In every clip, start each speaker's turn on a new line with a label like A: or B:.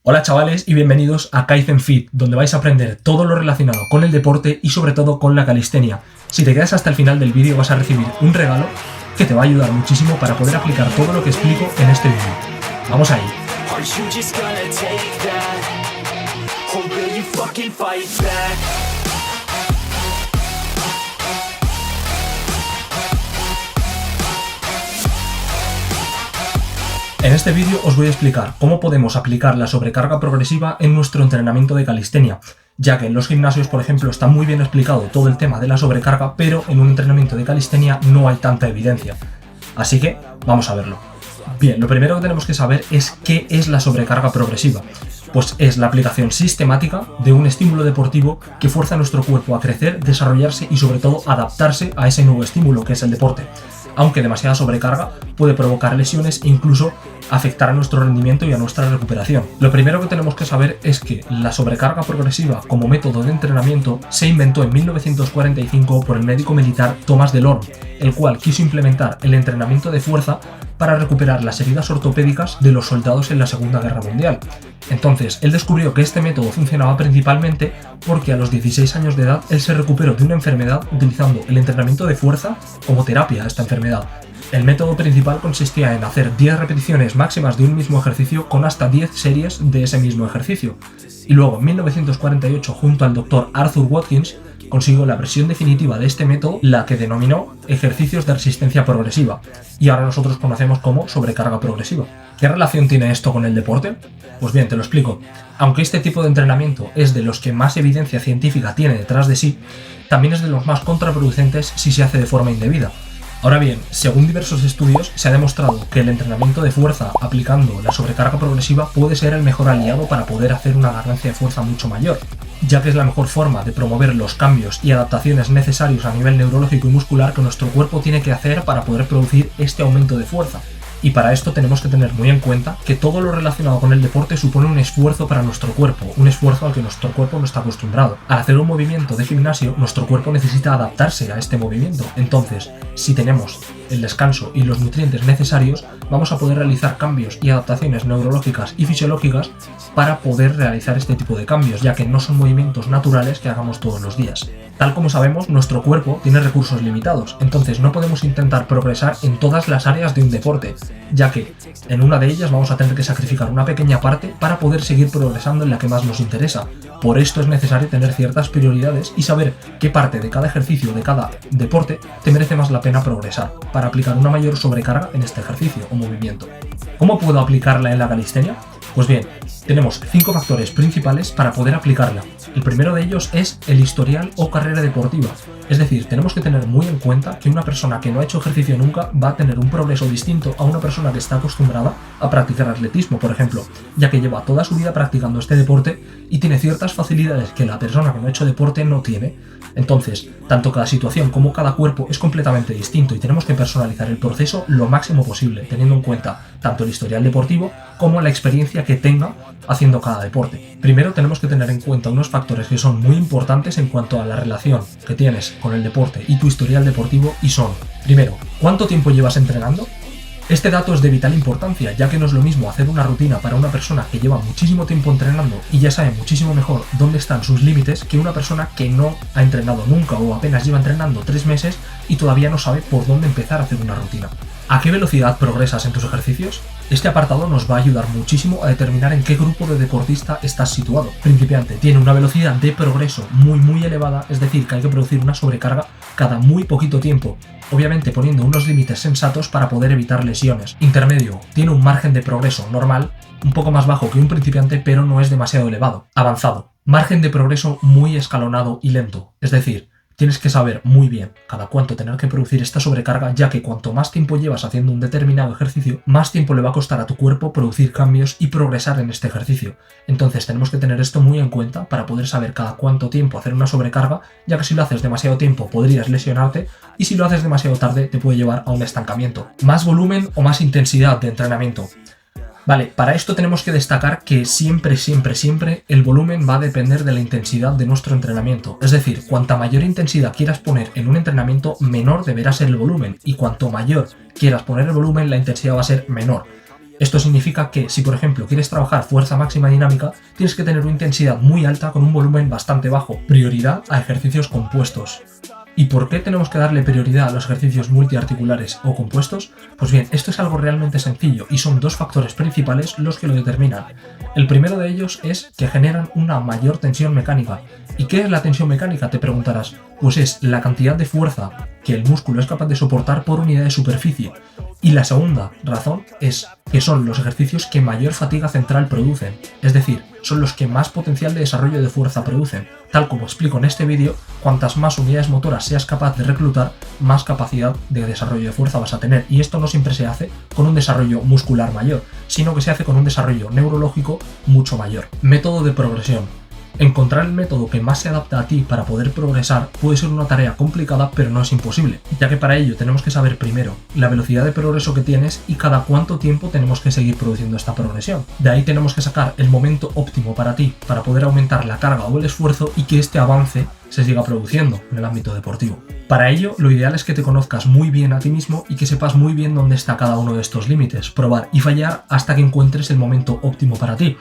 A: Hola chavales y bienvenidos a Kaizen Fit, donde vais a aprender todo lo relacionado con el deporte y sobre todo con la calistenia. Si te quedas hasta el final del vídeo vas a recibir un regalo que te va a ayudar muchísimo para poder aplicar todo lo que explico en este vídeo. ¡Vamos ahí! En este vídeo os voy a explicar cómo podemos aplicar la sobrecarga progresiva en nuestro entrenamiento de calistenia, ya que en los gimnasios, por ejemplo, está muy bien explicado todo el tema de la sobrecarga, pero en un entrenamiento de calistenia no hay tanta evidencia. Así que vamos a verlo. Bien, lo primero que tenemos que saber es qué es la sobrecarga progresiva. Pues es la aplicación sistemática de un estímulo deportivo que fuerza a nuestro cuerpo a crecer, desarrollarse y sobre todo adaptarse a ese nuevo estímulo que es el deporte. Aunque demasiada sobrecarga puede provocar lesiones e incluso afectar a nuestro rendimiento y a nuestra recuperación. Lo primero que tenemos que saber es que la sobrecarga progresiva como método de entrenamiento se inventó en 1945 por el médico militar Thomas Delorme, el cual quiso implementar el entrenamiento de fuerza para recuperar las heridas ortopédicas de los soldados en la Segunda Guerra Mundial. Entonces, él descubrió que este método funcionaba principalmente porque a los 16 años de edad él se recuperó de una enfermedad utilizando el entrenamiento de fuerza como terapia a esta enfermedad. El método principal consistía en hacer 10 repeticiones máximas de un mismo ejercicio con hasta 10 series de ese mismo ejercicio. Y luego, en 1948, junto al Dr. Arthur Watkins, consiguió la versión definitiva de este método, la que denominó ejercicios de resistencia progresiva, y ahora nosotros conocemos como sobrecarga progresiva. ¿Qué relación tiene esto con el deporte? Pues bien, te lo explico. Aunque este tipo de entrenamiento es de los que más evidencia científica tiene detrás de sí, también es de los más contraproducentes si se hace de forma indebida. Ahora bien, según diversos estudios, se ha demostrado que el entrenamiento de fuerza aplicando la sobrecarga progresiva puede ser el mejor aliado para poder hacer una ganancia de fuerza mucho mayor, ya que es la mejor forma de promover los cambios y adaptaciones necesarios a nivel neurológico y muscular que nuestro cuerpo tiene que hacer para poder producir este aumento de fuerza. Y para esto tenemos que tener muy en cuenta que todo lo relacionado con el deporte supone un esfuerzo para nuestro cuerpo, un esfuerzo al que nuestro cuerpo no está acostumbrado. Al hacer un movimiento de gimnasio, nuestro cuerpo necesita adaptarse a este movimiento. Entonces, si tenemos el descanso y los nutrientes necesarios, vamos a poder realizar cambios y adaptaciones neurológicas y fisiológicas para poder realizar este tipo de cambios, ya que no son movimientos naturales que hagamos todos los días. Tal como sabemos, nuestro cuerpo tiene recursos limitados, entonces no podemos intentar progresar en todas las áreas de un deporte, ya que en una de ellas vamos a tener que sacrificar una pequeña parte para poder seguir progresando en la que más nos interesa. Por esto es necesario tener ciertas prioridades y saber qué parte de cada ejercicio, de cada deporte, te merece más la pena progresar, para aplicar una mayor sobrecarga en este ejercicio o movimiento. ¿Cómo puedo aplicarla en la calistenia? Pues bien, tenemos 5 factores principales para poder aplicarla. El primero de ellos es el historial o carrera deportiva. Es decir, tenemos que tener muy en cuenta que una persona que no ha hecho ejercicio nunca va a tener un progreso distinto a una persona que está acostumbrada a practicar atletismo, por ejemplo, ya que lleva toda su vida practicando este deporte y tiene ciertas facilidades que la persona que no ha hecho deporte no tiene. Entonces, tanto cada situación como cada cuerpo es completamente distinto y tenemos que personalizar el proceso lo máximo posible, teniendo en cuenta tanto el historial deportivo como la experiencia que tenga haciendo cada deporte. Primero tenemos que tener en cuenta unos factores que son muy importantes en cuanto a la relación que tienes con el deporte y tu historial deportivo, y son: primero, ¿cuánto tiempo llevas entrenando? Este dato es de vital importancia, ya que no es lo mismo hacer una rutina para una persona que lleva muchísimo tiempo entrenando y ya sabe muchísimo mejor dónde están sus límites que una persona que no ha entrenado nunca o apenas lleva entrenando 3 meses y todavía no sabe por dónde empezar a hacer una rutina. ¿A qué velocidad progresas en tus ejercicios? Este apartado nos va a ayudar muchísimo a determinar en qué grupo de deportista estás situado. Principiante tiene una velocidad de progreso muy elevada, es decir, que hay que producir una sobrecarga cada muy poquito tiempo, obviamente poniendo unos límites sensatos para poder evitar lesiones. Intermedio tiene un margen de progreso normal, un poco más bajo que un principiante, pero no es demasiado elevado. Avanzado, margen de progreso muy escalonado y lento, es decir, tienes que saber muy bien cada cuánto tener que producir esta sobrecarga, ya que cuanto más tiempo llevas haciendo un determinado ejercicio, más tiempo le va a costar a tu cuerpo producir cambios y progresar en este ejercicio. Entonces tenemos que tener esto muy en cuenta para poder saber cada cuánto tiempo hacer una sobrecarga, ya que si lo haces demasiado tiempo podrías lesionarte y si lo haces demasiado tarde te puede llevar a un estancamiento. Más volumen o más intensidad de entrenamiento. Vale, para esto tenemos que destacar que siempre el volumen va a depender de la intensidad de nuestro entrenamiento. Es decir, cuanta mayor intensidad quieras poner en un entrenamiento, menor deberá ser el volumen, y cuanto mayor quieras poner el volumen, la intensidad va a ser menor. Esto significa que si por ejemplo quieres trabajar fuerza máxima dinámica, tienes que tener una intensidad muy alta con un volumen bastante bajo. Prioridad a ejercicios compuestos. ¿Y por qué tenemos que darle prioridad a los ejercicios multiarticulares o compuestos? Pues bien, esto es algo realmente sencillo y son dos factores principales los que lo determinan. El primero de ellos es que generan una mayor tensión mecánica. ¿Y qué es la tensión mecánica?, te preguntarás. Pues es la cantidad de fuerza que el músculo es capaz de soportar por unidad de superficie. Y la segunda razón es que son los ejercicios que mayor fatiga central producen, es decir, son los que más potencial de desarrollo de fuerza producen. Tal como explico en este vídeo, cuantas más unidades motoras seas capaz de reclutar, más capacidad de desarrollo de fuerza vas a tener. Y esto no siempre se hace con un desarrollo muscular mayor, sino que se hace con un desarrollo neurológico mucho mayor. Método de progresión. Encontrar el método que más se adapta a ti para poder progresar puede ser una tarea complicada, pero no es imposible, ya que para ello tenemos que saber primero la velocidad de progreso que tienes y cada cuánto tiempo tenemos que seguir produciendo esta progresión. De ahí tenemos que sacar el momento óptimo para ti, para poder aumentar la carga o el esfuerzo y que este avance se siga produciendo en el ámbito deportivo. Para ello, lo ideal es que te conozcas muy bien a ti mismo y que sepas muy bien dónde está cada uno de estos límites, probar y fallar hasta que encuentres el momento óptimo para ti.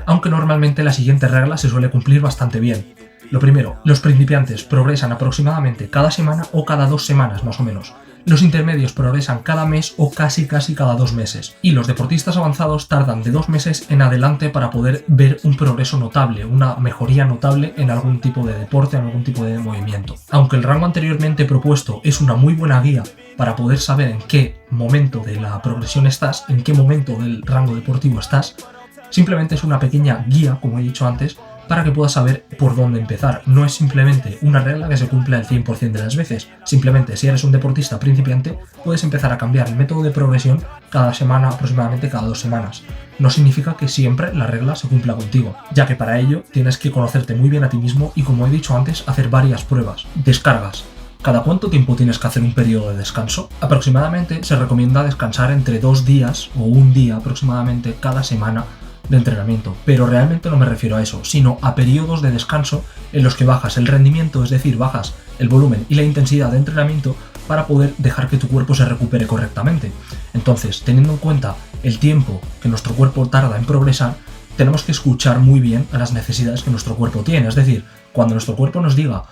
A: Aunque normalmente la siguiente regla se suele cumplir bastante bien. Lo primero, los principiantes progresan aproximadamente cada semana o cada 2 semanas más o menos. Los intermedios progresan cada mes o casi cada 2 meses. Y los deportistas avanzados tardan de 2 meses en adelante para poder ver un progreso notable, una mejoría notable en algún tipo de deporte, en algún tipo de movimiento. Aunque el rango anteriormente propuesto es una muy buena guía para poder saber en qué momento de la progresión estás, en qué momento del rango deportivo estás, simplemente es una pequeña guía, como he dicho antes, para que puedas saber por dónde empezar. No es simplemente una regla que se cumple al 100% de las veces. Simplemente, si eres un deportista principiante, puedes empezar a cambiar el método de progresión cada semana, aproximadamente cada 2 semanas. No significa que siempre la regla se cumpla contigo, ya que para ello tienes que conocerte muy bien a ti mismo y, como he dicho antes, hacer varias pruebas. Descargas. ¿Cada cuánto tiempo tienes que hacer un periodo de descanso? Aproximadamente se recomienda descansar entre 2 días o 1 día aproximadamente cada semana de entrenamiento, pero realmente no me refiero a eso, sino a periodos de descanso en los que bajas el rendimiento, es decir, bajas el volumen y la intensidad de entrenamiento para poder dejar que tu cuerpo se recupere correctamente. Entonces, teniendo en cuenta el tiempo que nuestro cuerpo tarda en progresar, tenemos que escuchar muy bien a las necesidades que nuestro cuerpo tiene, es decir, cuando nuestro cuerpo nos diga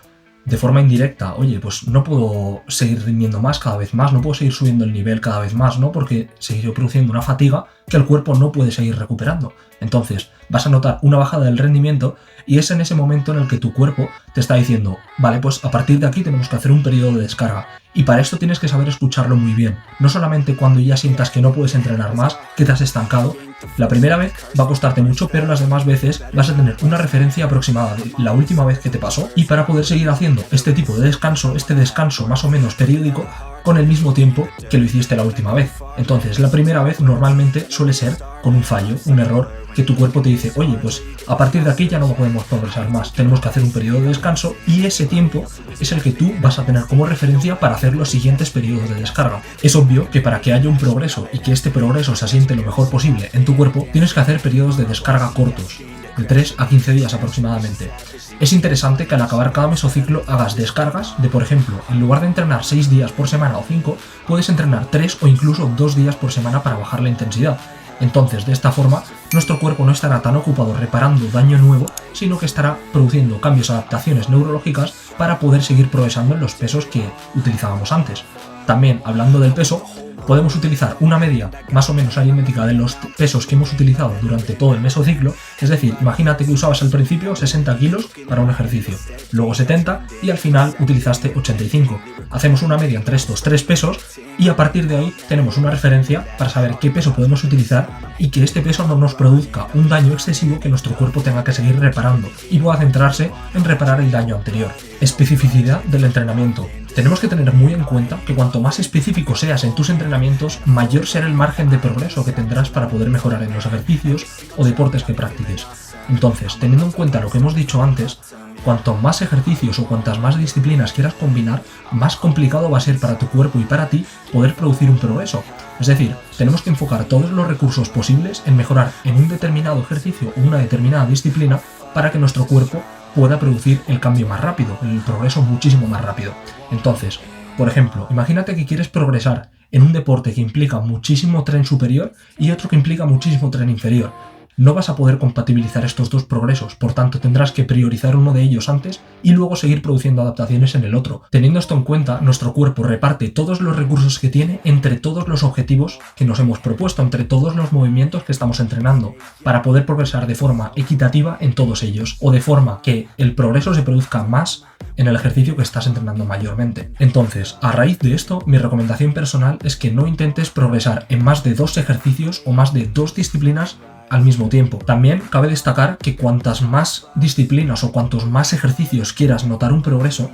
A: de forma indirecta, oye, pues no puedo seguir rindiendo más cada vez más, no puedo seguir subiendo el nivel cada vez más, ¿no? Porque seguiré produciendo una fatiga que el cuerpo no puede seguir recuperando. Entonces, vas a notar una bajada del rendimiento y es en ese momento en el que tu cuerpo te está diciendo, vale, pues a partir de aquí tenemos que hacer un periodo de descarga. Y para esto tienes que saber escucharlo muy bien. No solamente cuando ya sientas que no puedes entrenar más, que te has estancado. La primera vez va a costarte mucho, pero las demás veces vas a tener una referencia aproximada de la última vez que te pasó. Y para poder seguir haciendo este tipo de descanso, este descanso más o menos periódico, con el mismo tiempo que lo hiciste la última vez. Entonces, la primera vez normalmente suele ser con un fallo, un error, que tu cuerpo te dice, oye, pues a partir de aquí ya no podemos progresar más, tenemos que hacer un periodo de descanso y ese tiempo es el que tú vas a tener como referencia para hacer los siguientes periodos de descarga. Es obvio que para que haya un progreso y que este progreso se asiente lo mejor posible en tu cuerpo, tienes que hacer periodos de descarga cortos, de 3 a 15 días aproximadamente. Es interesante que al acabar cada mesociclo hagas descargas de, por ejemplo, en lugar de entrenar 6 días por semana o 5, puedes entrenar 3 o incluso 2 días por semana para bajar la intensidad. Entonces, de esta forma, nuestro cuerpo no estará tan ocupado reparando daño nuevo, sino que estará produciendo cambios, adaptaciones neurológicas para poder seguir progresando en los pesos que utilizábamos antes. También, hablando del peso, podemos utilizar una media más o menos aritmética de los pesos que hemos utilizado durante todo el mesociclo, es decir, imagínate que usabas al principio 60 kilos para un ejercicio, luego 70 y al final utilizaste 85. Hacemos una media entre estos 3 pesos y a partir de ahí tenemos una referencia para saber qué peso podemos utilizar y que este peso no nos produzca un daño excesivo que nuestro cuerpo tenga que seguir reparando y pueda centrarse en reparar el daño anterior. Especificidad del entrenamiento. Tenemos que tener muy en cuenta que cuanto más específico seas en tus entrenamientos, mayor será el margen de progreso que tendrás para poder mejorar en los ejercicios o deportes que practiques. Entonces, teniendo en cuenta lo que hemos dicho antes, cuanto más ejercicios o cuantas más disciplinas quieras combinar, más complicado va a ser para tu cuerpo y para ti poder producir un progreso. Es decir, tenemos que enfocar todos los recursos posibles en mejorar en un determinado ejercicio o una determinada disciplina para que nuestro cuerpo pueda producir el cambio más rápido, el progreso muchísimo más rápido. Entonces, Por ejemplo, imagínate que quieres progresar en un deporte que implica muchísimo tren superior y otro que implica muchísimo tren inferior. No vas a poder compatibilizar estos dos progresos, por tanto tendrás que priorizar uno de ellos antes y luego seguir produciendo adaptaciones en el otro. Teniendo esto en cuenta, nuestro cuerpo reparte todos los recursos que tiene entre todos los objetivos que nos hemos propuesto, entre todos los movimientos que estamos entrenando, para poder progresar de forma equitativa en todos ellos, o de forma que el progreso se produzca más en el ejercicio que estás entrenando mayormente. Entonces, a raíz de esto, mi recomendación personal es que no intentes progresar en más de 2 ejercicios o más de 2 disciplinas al mismo tiempo. También cabe destacar que cuantas más disciplinas o cuantos más ejercicios quieras notar un progreso,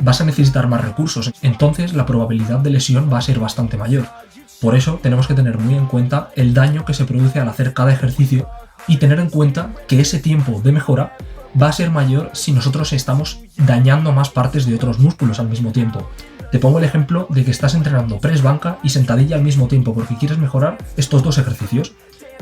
A: vas a necesitar más recursos, entonces la probabilidad de lesión va a ser bastante mayor. Por eso tenemos que tener muy en cuenta el daño que se produce al hacer cada ejercicio y tener en cuenta que ese tiempo de mejora va a ser mayor si nosotros estamos dañando más partes de otros músculos al mismo tiempo. Te pongo el ejemplo de que estás entrenando press banca y sentadilla al mismo tiempo porque quieres mejorar estos 2 ejercicios.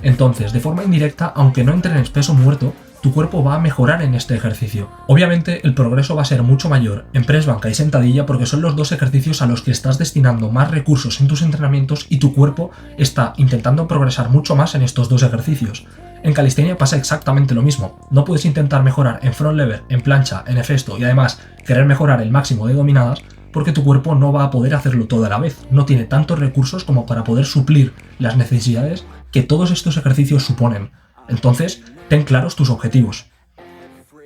A: Entonces, de forma indirecta, aunque no entrenes peso muerto, tu cuerpo va a mejorar en este ejercicio. Obviamente, el progreso va a ser mucho mayor en press banca y sentadilla porque son los 2 ejercicios a los que estás destinando más recursos en tus entrenamientos y tu cuerpo está intentando progresar mucho más en estos 2 ejercicios. En calistenia pasa exactamente lo mismo. No puedes intentar mejorar en front lever, en plancha, en efesto y además querer mejorar el máximo de dominadas porque tu cuerpo no va a poder hacerlo todo a la vez. No tiene tantos recursos como para poder suplir las necesidades que todos estos ejercicios suponen. Entonces, ten claros tus objetivos.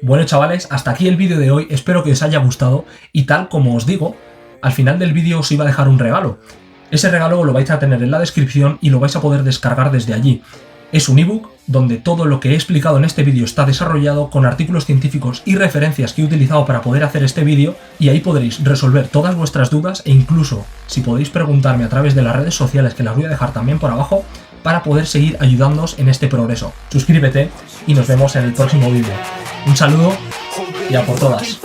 A: Bueno, chavales, hasta aquí el vídeo de hoy. Espero que os haya gustado y tal como os digo, al final del vídeo os iba a dejar un regalo. Ese regalo lo vais a tener en la descripción y lo vais a poder descargar desde allí. Es un ebook donde todo lo que he explicado en este vídeo está desarrollado con artículos científicos y referencias que he utilizado para poder hacer este vídeo y ahí podréis resolver todas vuestras dudas e incluso si podéis preguntarme a través de las redes sociales que las voy a dejar también por abajo para poder seguir ayudándoos en este progreso. Suscríbete y nos vemos en el próximo vídeo. Un saludo y a por todas.